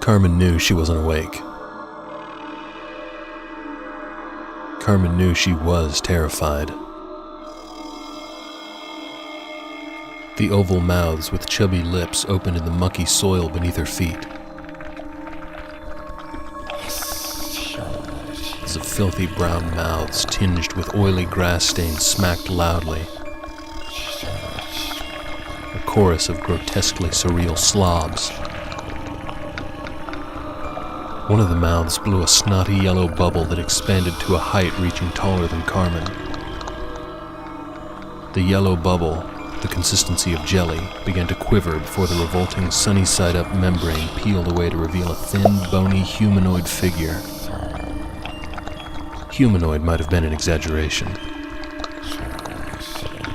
Carmen knew she wasn't awake. Carmen knew she was terrified. The oval mouths with chubby lips opened in the mucky soil beneath her feet. As of filthy brown mouths tinged with oily grass stains smacked loudly. A chorus of grotesquely surreal slobs. One of the mouths blew a snotty yellow bubble that expanded to a height reaching taller than Carmen. The yellow bubble, the consistency of jelly, began to quiver before the revolting sunny-side-up membrane peeled away to reveal a thin, bony humanoid figure. Humanoid might have been an exaggeration.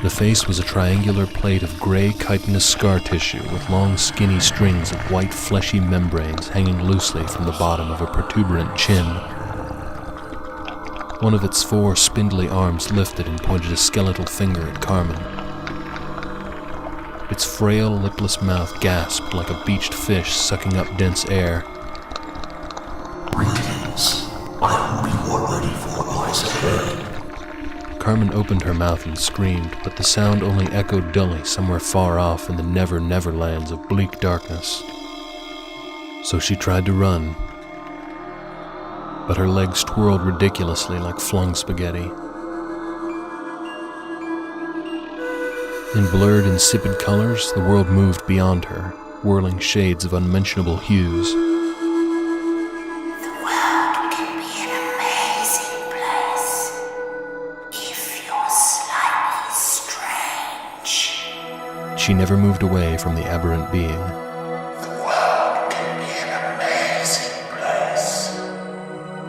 The face was a triangular plate of gray chitinous scar tissue with long skinny strings of white fleshy membranes hanging loosely from the bottom of a protuberant chin. One of its 4 spindly arms lifted and pointed a skeletal finger at Carmen. Its frail, lipless mouth gasped like a beached fish sucking up dense air. Greetings. I hope you are ready for what lies ahead. Carmen opened her mouth and screamed, but the sound only echoed dully somewhere far off in the never-neverlands of bleak darkness. So she tried to run, but her legs twirled ridiculously like flung spaghetti. In blurred, insipid colors, the world moved beyond her, whirling shades of unmentionable hues. The world can be an amazing place if you're slightly strange. She never moved away from the aberrant being. The world can be an amazing place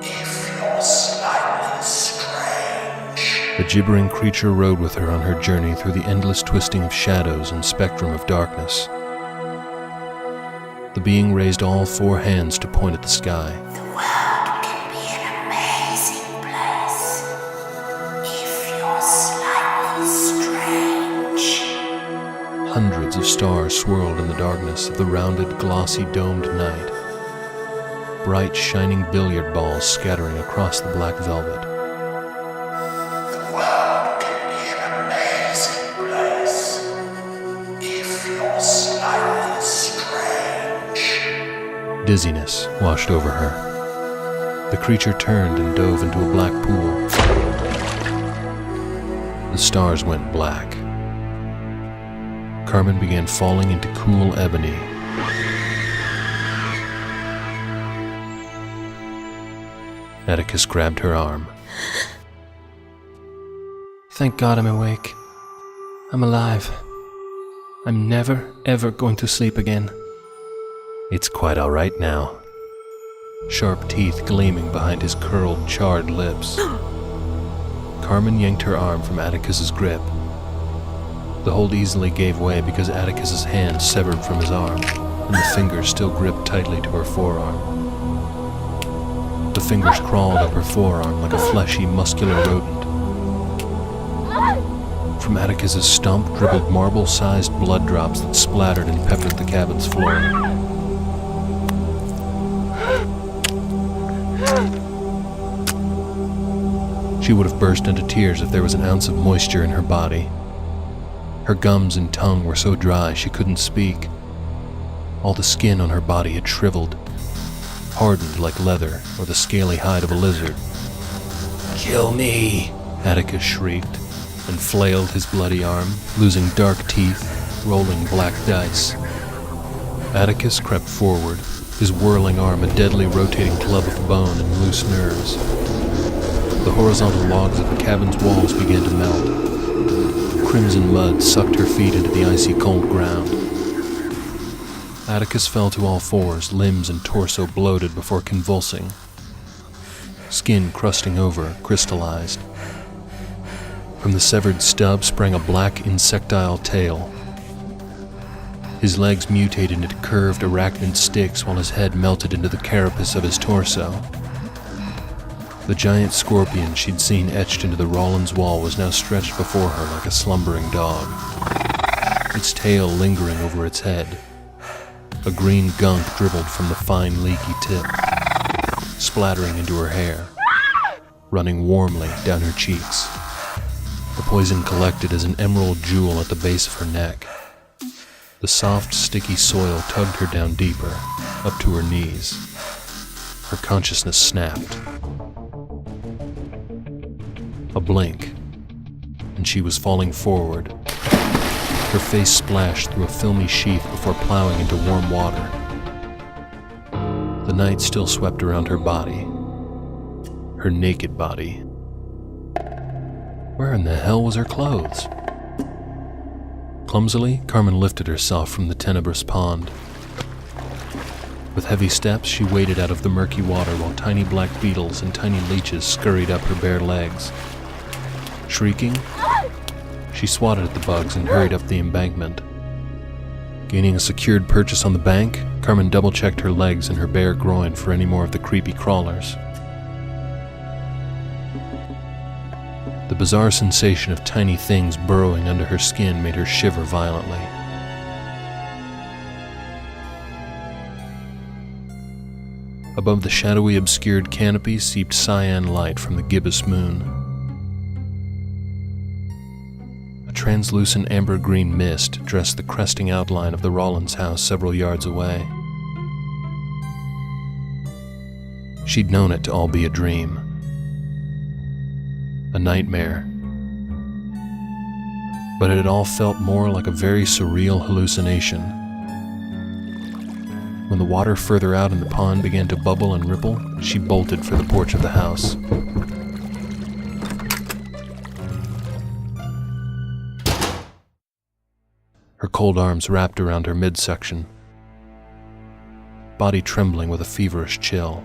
if you're slightly strange. The gibbering creature rode with her on her journey through the endless twisting of shadows and spectrum of darkness. The being raised all 4 hands to point at the sky. The world can be an amazing place if you're slightly strange. Hundreds of stars swirled in the darkness of the rounded, glossy, domed night. Bright, shining billiard balls scattering across the black velvet. The world can be an amazing place if you're slightly strange. Dizziness washed over her. The creature turned and dove into a black pool. The stars went black. Carmen began falling into cool ebony. Atticus grabbed her arm. Thank God I'm awake. I'm alive. I'm never, ever going to sleep again. It's quite all right now. Sharp teeth gleaming behind his curled, charred lips. Carmen yanked her arm from Atticus's grip. The hold easily gave way because Atticus's hand severed from his arm, and the fingers still gripped tightly to her forearm. The fingers crawled up her forearm like a fleshy, muscular rodent. From Atticus's stump dribbled marble-sized blood drops that splattered and peppered the cabin's floor. She would have burst into tears if there was an ounce of moisture in her body. Her gums and tongue were so dry she couldn't speak. All the skin on her body had shriveled, hardened like leather or the scaly hide of a lizard. "Kill me!" Atticus shrieked, and flailed his bloody arm, losing dark teeth, rolling black dice. Atticus crept forward, his whirling arm a deadly rotating club of bone and loose nerves. The horizontal logs of the cabin's walls began to melt. Crimson mud sucked her feet into the icy cold ground. Atticus fell to all 4s, limbs and torso bloated before convulsing. Skin crusting over, crystallized. From the severed stub sprang a black insectile tail. His legs mutated into curved arachnid sticks while his head melted into the carapace of his torso. The giant scorpion she'd seen etched into the Rollins wall was now stretched before her like a slumbering dog, its tail lingering over its head. A green gunk dribbled from the fine, leaky tip, splattering into her hair, running warmly down her cheeks. The poison collected as an emerald jewel at the base of her neck. The soft, sticky soil tugged her down deeper, up to her knees. Her consciousness snapped. A blink, and she was falling forward. Her face splashed through a filmy sheath before plowing into warm water. The night still swept around her body. Her naked body. Where in the hell was her clothes? Clumsily, Carmen lifted herself from the tenebrous pond. With heavy steps, she waded out of the murky water while tiny black beetles and tiny leeches scurried up her bare legs. Shrieking, she swatted at the bugs and hurried up the embankment. Gaining a secured purchase on the bank, Carmen double-checked her legs and her bare groin for any more of the creepy crawlers. The bizarre sensation of tiny things burrowing under her skin made her shiver violently. Above the shadowy, obscured canopy seeped cyan light from the gibbous moon. A translucent amber-green mist dressed the cresting outline of the Rollins house several yards away. She'd known it to all be a dream. A nightmare. But it had all felt more like a very surreal hallucination. When the water further out in the pond began to bubble and ripple, she bolted for the porch of the house. Her cold arms wrapped around her midsection, body trembling with a feverish chill.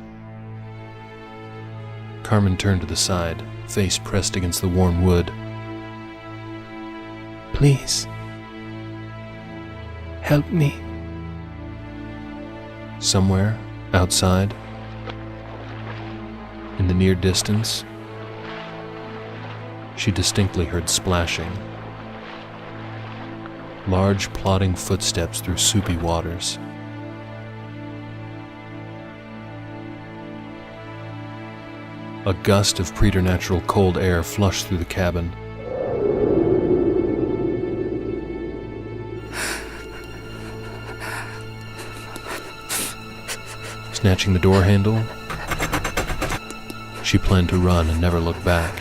Carmen turned to the side, face pressed against the warm wood. Please, help me. Somewhere, outside, in the near distance, she distinctly heard splashing. Large, plodding footsteps through soupy waters. A gust of preternatural cold air flushed through the cabin. Snatching the door handle, she planned to run and never look back.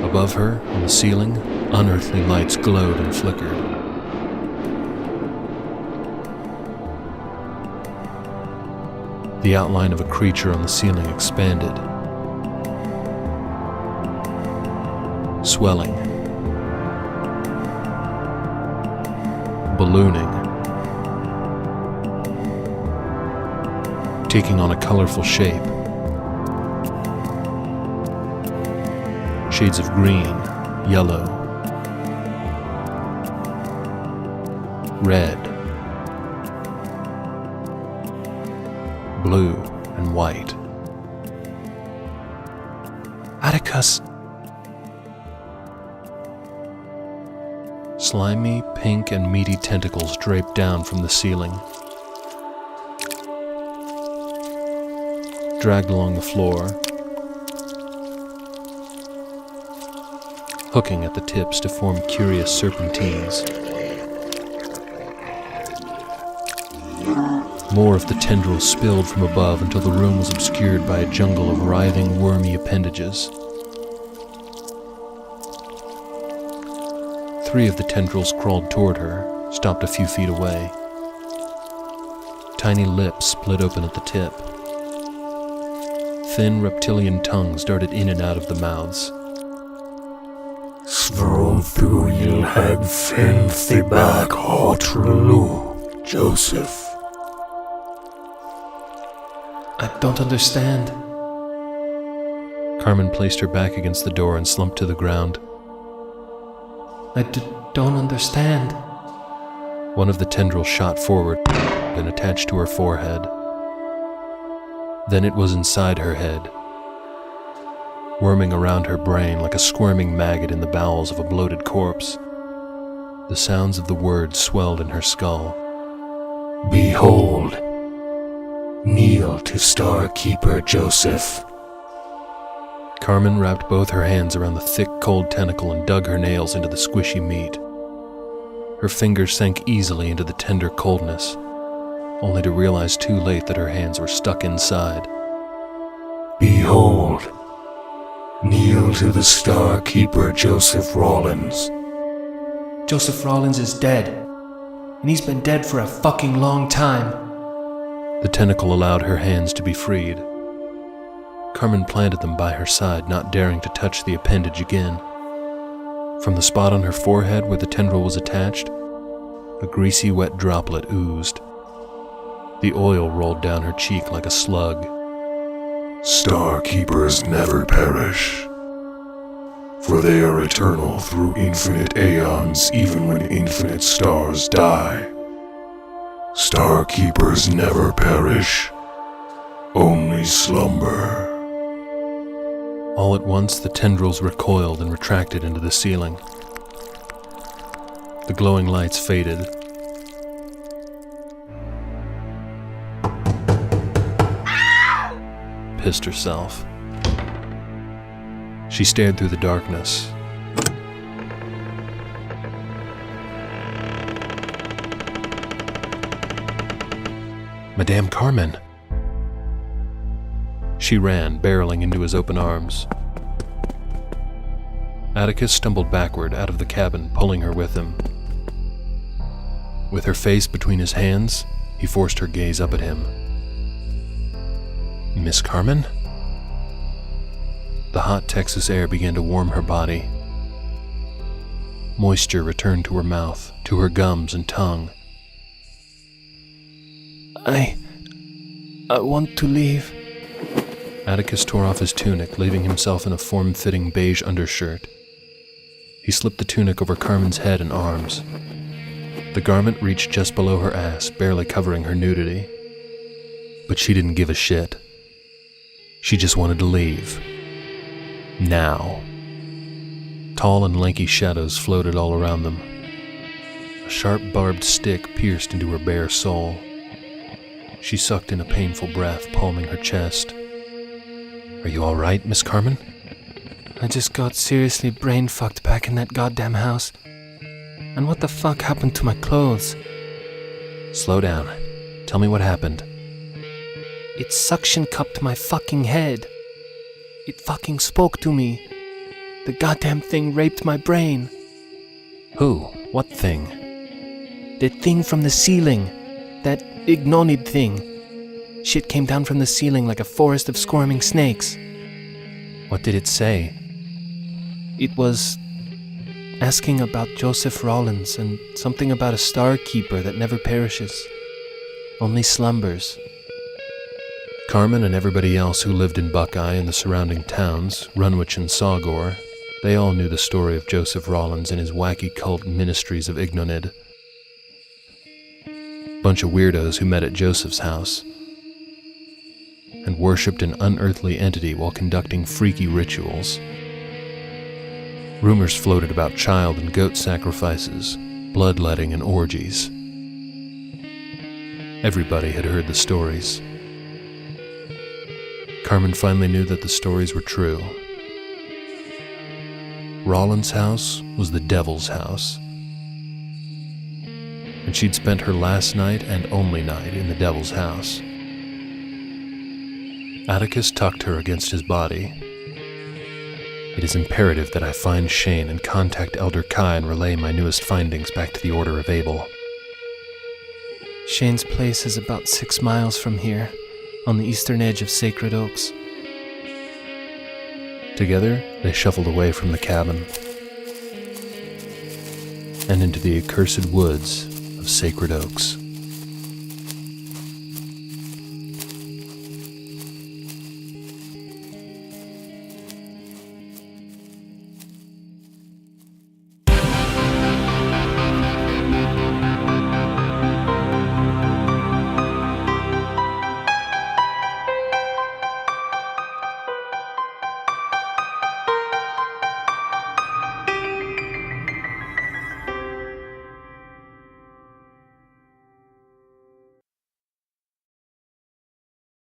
Above her, on the ceiling, unearthly lights glowed and flickered. The outline of a creature on the ceiling expanded, swelling, ballooning, taking on a colorful shape. Shades of green, yellow, red, blue, and white. Atticus! Slimy, pink, and meaty tentacles draped down from the ceiling, dragged along the floor, hooking at the tips to form curious serpentines. More of the tendrils spilled from above until the room was obscured by a jungle of writhing, wormy appendages. 3 of the tendrils crawled toward her, stopped a few feet away. Tiny lips split open at the tip. Thin reptilian tongues darted in and out of the mouths. Stroll through you'll head filthy back Hotrulu, Joseph. I don't understand. Carmen placed her back against the door and slumped to the ground. I don't understand. One of the tendrils shot forward and attached to her forehead. Then it was inside her head, worming around her brain like a squirming maggot in the bowels of a bloated corpse. The sounds of the words swelled in her skull. Behold, kneel to Star Keeper Joseph. Carmen wrapped both her hands around the thick, cold tentacle and dug her nails into the squishy meat. Her fingers sank easily into the tender coldness, only to realize too late that her hands were stuck inside. Behold, kneel to the Star Keeper Joseph Rawlins. Joseph Rawlins is dead, and he's been dead for a fucking long time. The tentacle allowed her hands to be freed. Carmen planted them by her side, not daring to touch the appendage again. From the spot on her forehead where the tendril was attached, a greasy, wet droplet oozed. The oil rolled down her cheek like a slug. Star Keepers never perish, for they are eternal through infinite aeons, even when infinite stars die. Star Keepers never perish, only slumber. All at once, the tendrils recoiled and retracted into the ceiling. The glowing lights faded. Pissed herself. She stared through the darkness. Madame Carmen! She ran, barreling into his open arms. Atticus stumbled backward out of the cabin, pulling her with him. With her face between his hands, he forced her gaze up at him. Miss Carmen? The hot Texas air began to warm her body. Moisture returned to her mouth, to her gums and tongue. I want to leave. Atticus tore off his tunic, leaving himself in a form-fitting beige undershirt. He slipped the tunic over Carmen's head and arms. The garment reached just below her ass, barely covering her nudity. But she didn't give a shit. She just wanted to leave. Now. Tall and lanky shadows floated all around them. A sharp barbed stick pierced into her bare soul. She sucked in a painful breath, palming her chest. Are you all right, Miss Carmen? I just got seriously brain-fucked back in that goddamn house. And what the fuck happened to my clothes? Slow down. Tell me what happened. It suction-cupped my fucking head. It fucking spoke to me. The goddamn thing raped my brain. Who? What thing? The thing from the ceiling. That ignonid thing. Shit came down from the ceiling like a forest of squirming snakes. What did it say? It was asking about Joseph Rawlins and something about a star keeper that never perishes, only slumbers. Carmen and everybody else who lived in Buckeye and the surrounding towns, Runwich and Sawgore, they all knew the story of Joseph Rawlins and his wacky cult ministries of Ignonid. Bunch of weirdos who met at Joseph's house and worshipped an unearthly entity while conducting freaky rituals. Rumors floated about child and goat sacrifices, bloodletting, and orgies. Everybody had heard the stories. Carmen finally knew that the stories were true. Rawlins' house was the devil's house, and she'd spent her last night and only night in the devil's house. Atticus tucked her against his body. It is imperative that I find Shane and contact Elder Kai and relay my newest findings back to the Order of Abel. Shane's place is about 6 miles from here, on the eastern edge of Sacred Oaks. Together, they shuffled away from the cabin and into the accursed woods of Sacred Oaks.